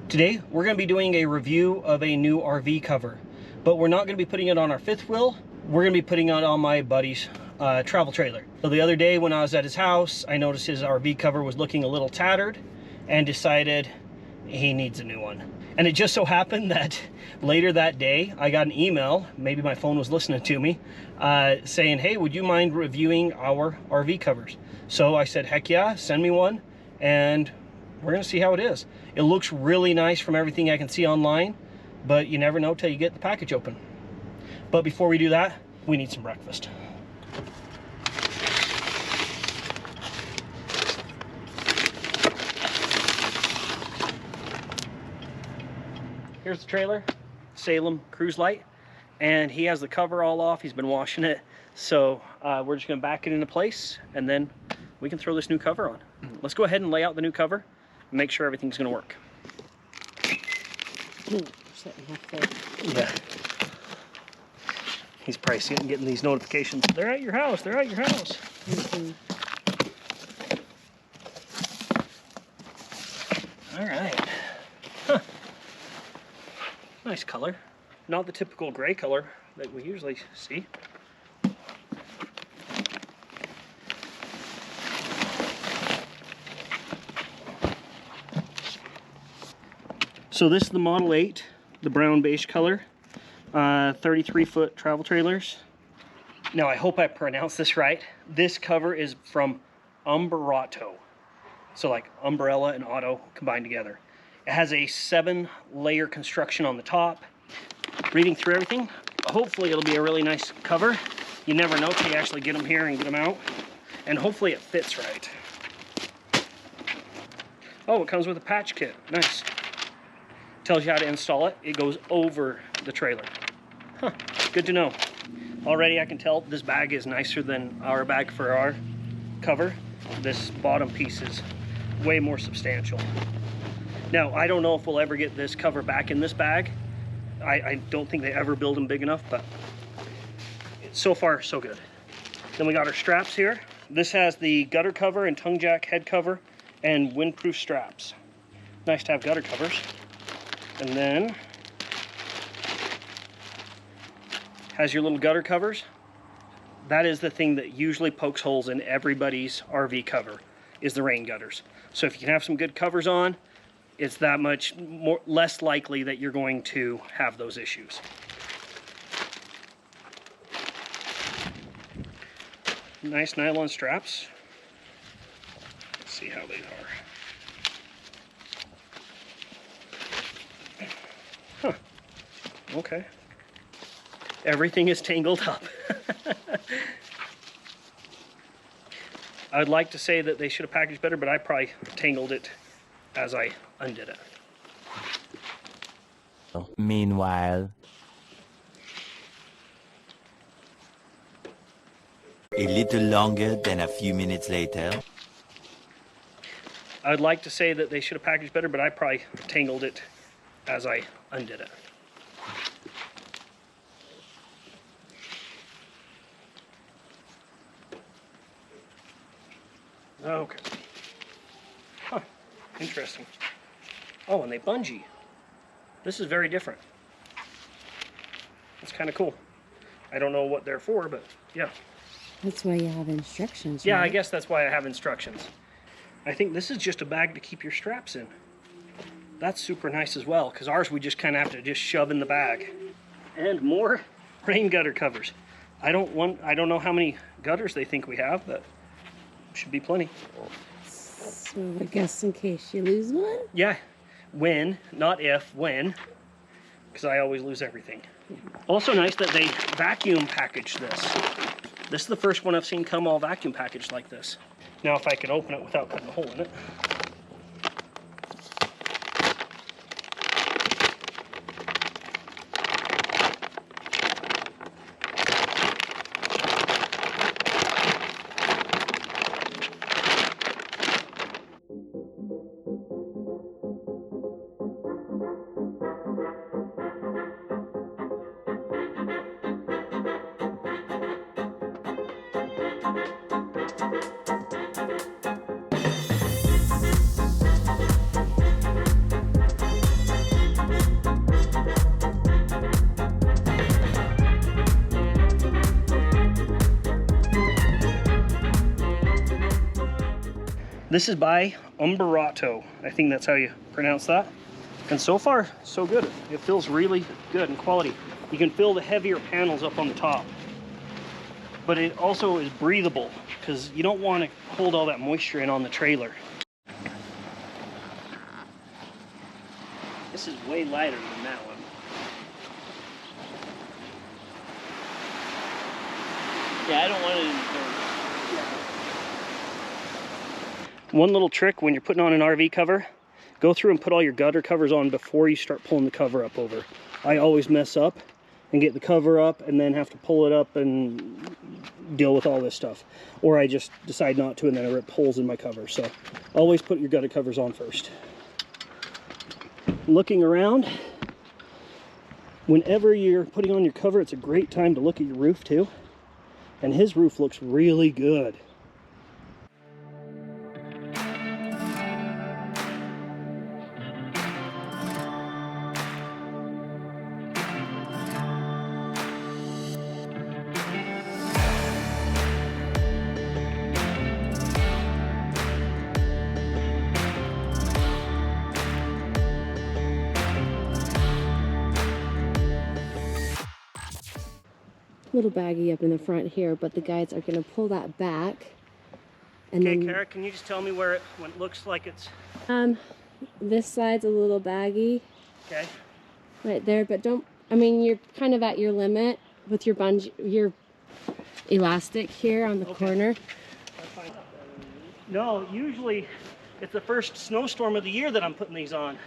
Today, we're going to be doing a review of a new RV cover, but we're not going to be putting it on our fifth wheel. We're going to be putting it on my buddy's travel trailer. So the other day when I was at his house, I noticed his RV cover was looking a little tattered and decided he needs a new one. And it just so happened that later that day, I got an email, maybe my phone was listening to me, saying, hey, would you mind reviewing our RV covers? So I said, heck yeah, send me one, and we're gonna see how it is. It looks really nice from everything I can see online, but you never know till you get the package open. But before we do that, we need some breakfast. Here's the trailer, Salem Cruise Light, and he has the cover all off. He's been washing it, so we're just gonna back it into place, and then we can throw this new cover on. Let's go ahead and lay out the new cover and make sure everything's gonna work. Yeah. He's probably getting these notifications. They're at your house, they're at your house. All right. Huh. Nice color. Not the typical gray color that we usually see. So this is the Model 8, the brown beige color, 33-foot travel trailers. Now I hope I pronounced this right. This cover is from Umbrauto. So like umbrella and auto combined together. It has a 7-layer construction on the top. Reading through everything, hopefully it'll be a really nice cover. You never know till you actually get them here and get them out. And hopefully it fits right. Oh, it comes with a patch kit, nice. Tells you how to install it. It goes over the trailer. Huh, good to know. Already I can tell this bag is nicer than our bag for our cover. This bottom piece is way more substantial. Now, I don't know if we'll ever get this cover back in this bag. I don't think they ever build them big enough, but so far, so good. Then we got our straps here. This has the gutter cover and tongue jack head cover and windproof straps. Nice to have gutter covers. And then has your little gutter covers. That is the thing that usually pokes holes in everybody's RV cover, is the rain gutters. So if you can have some good covers on, it's that much less likely that you're going to have those issues. Nice nylon straps. Let's see how they are. Huh. Okay. Everything is tangled up. I'd like to say that they should have packaged better, but I probably tangled it as I undid it. Meanwhile, a little longer than a few minutes later. I'd like to say that they should have packaged better, but I probably tangled it as I undid it. Okay. Huh. Interesting. Oh, and they bungee. This is very different. That's kind of cool. I don't know what they're for, but yeah. That's why you have instructions, Yeah, right? I guess that's why I have instructions. I think this is just a bag to keep your straps in. That's super nice as well, because ours we just kind of have to just shove in the bag. And more rain gutter covers. I don't know how many gutters they think we have, but should be plenty. So I guess in case you lose one? Yeah, when, not if, when, because I always lose everything. Also nice that they vacuum packaged this. This is the first one I've seen come all vacuum packaged like this. Now if I can open it without cutting a hole in it. This is by Umbrauto. I think that's how you pronounce that. And so far, so good. It feels really good in quality. You can feel the heavier panels up on the top. But it also is breathable because you don't want to hold all that moisture in on the trailer. This is way lighter than that one. Yeah, I don't want it in the dirt. One little trick when you're putting on an RV cover, go through and put all your gutter covers on before you start pulling the cover up over. I always mess up and get the cover up and then have to pull it up and deal with all this stuff. Or I just decide not to and then I rip holes in my cover. So always put your gutter covers on first. Looking around, whenever you're putting on your cover, it's a great time to look at your roof too. And his roof looks really good. Little baggy up in the front here, but the guys are going to pull that back. And Okay, then, Kara, can you just tell me where when it looks like it's... this side's a little baggy. Okay. Right there, but don't, I mean, you're kind of at your limit with your your elastic here on the corner. That's fine. No, usually it's the first snowstorm of the year that I'm putting these on.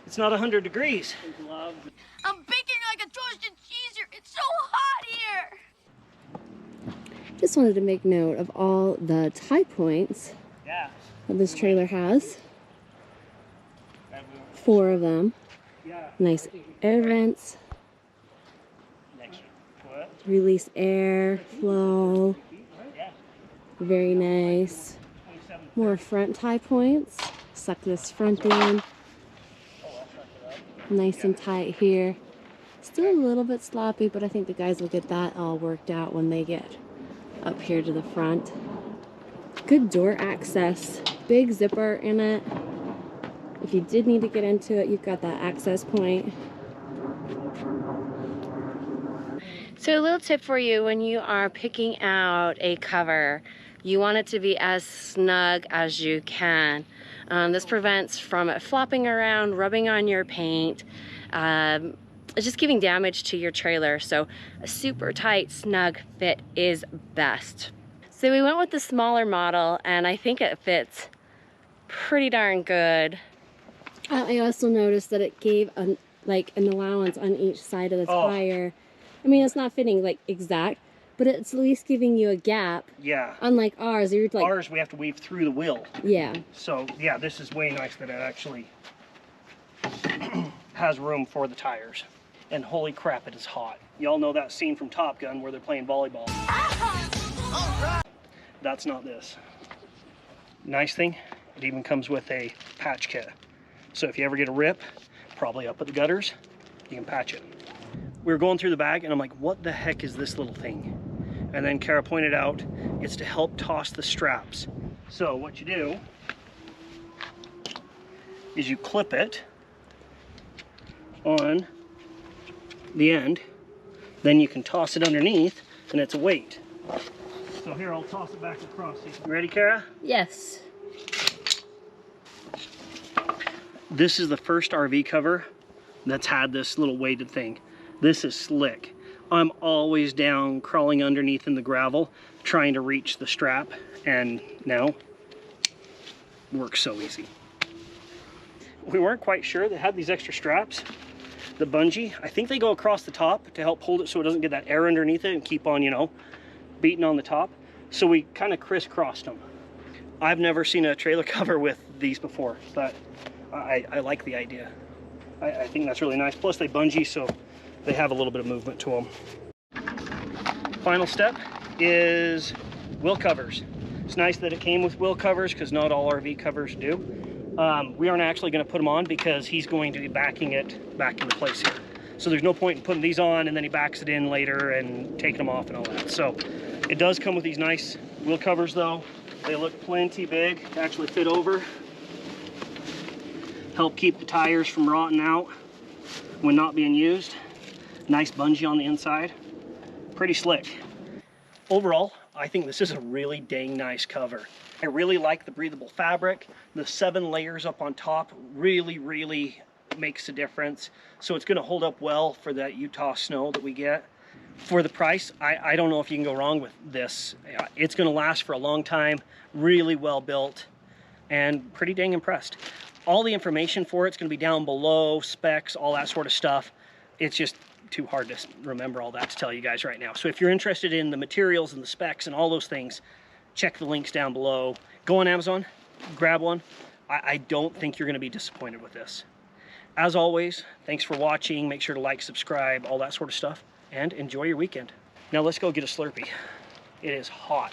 It's not 100 degrees. I'm baking like a toasted cheese here. It's so hot here. Just wanted to make note of all the tie points Yeah. that this trailer has. 4 of them. Yeah. Nice air vents, Next foot. release air flow. Yeah. Very nice. 27. More front tie points. Suck this front in. Nice and tight here. Still a little bit sloppy, but I think the guys will get that all worked out when they get up here to the front. Good door access. Big zipper in it. If you did need to get into it, you've got that access point. So a little tip for you when you are picking out a cover, you want it to be as snug as you can. This prevents from it flopping around, rubbing on your paint, just giving damage to your trailer. So a super tight, snug fit is best. So we went with the smaller model and I think it fits pretty darn good. I also noticed that it gave an allowance on each side of the tire. I mean, it's not fitting like exact, but it's at least giving you a gap. Yeah. Unlike ours, you're like... Ours, we have to weave through the wheel. Yeah. So, yeah, this is way nice that it actually has room for the tires. And holy crap, it is hot. Y'all know that scene from Top Gun where they're playing volleyball. That's not this. Nice thing, it even comes with a patch kit. So if you ever get a rip, probably up at the gutters, you can patch it. We were going through the bag and I'm like, what the heck is this little thing? And then Kara pointed out, it's to help toss the straps. So what you do is you clip it on the end, then you can toss it underneath and it's a weight. So here, I'll toss it back across. You ready, Kara? Yes. This is the first RV cover that's had this little weighted thing. This is slick. I'm always down crawling underneath in the gravel trying to reach the strap, and now works so easy. We weren't quite sure they had these extra straps. The bungee, I think they go across the top to help hold it so it doesn't get that air underneath it and keep on, you know, beating on the top. So we kind of crisscrossed them. I've never seen a trailer cover with these before, but I like the idea. I think that's really nice. Plus they bungee, so they have a little bit of movement to them. Final step is wheel covers. It's nice that it came with wheel covers because not all RV covers do. We aren't actually going to put them on because he's going to be backing it back into place here. So there's no point in putting these on and then he backs it in later and taking them off and all that. So it does come with these nice wheel covers though. They look plenty big to actually fit over. Help keep the tires from rotting out when not being used. Nice bungee on the inside. Pretty slick. Overall, I think this is a really dang nice cover. I really like the breathable fabric. The 7 layers up on top really makes a difference. So it's gonna hold up well for that Utah snow that we get. For the price, I don't know if you can go wrong with this. It's gonna last for a long time, really well built, and pretty dang impressed. All the information for it's gonna be down below, specs, all that sort of stuff. It's just too hard to remember all that to tell you guys right now. So if you're interested in the materials and the specs and all those things, check the links down below. Go on Amazon, grab one. I don't think you're gonna be disappointed with this. As always, thanks for watching. Make sure to like, subscribe, all that sort of stuff, and enjoy your weekend. Now let's go get a Slurpee. It is hot.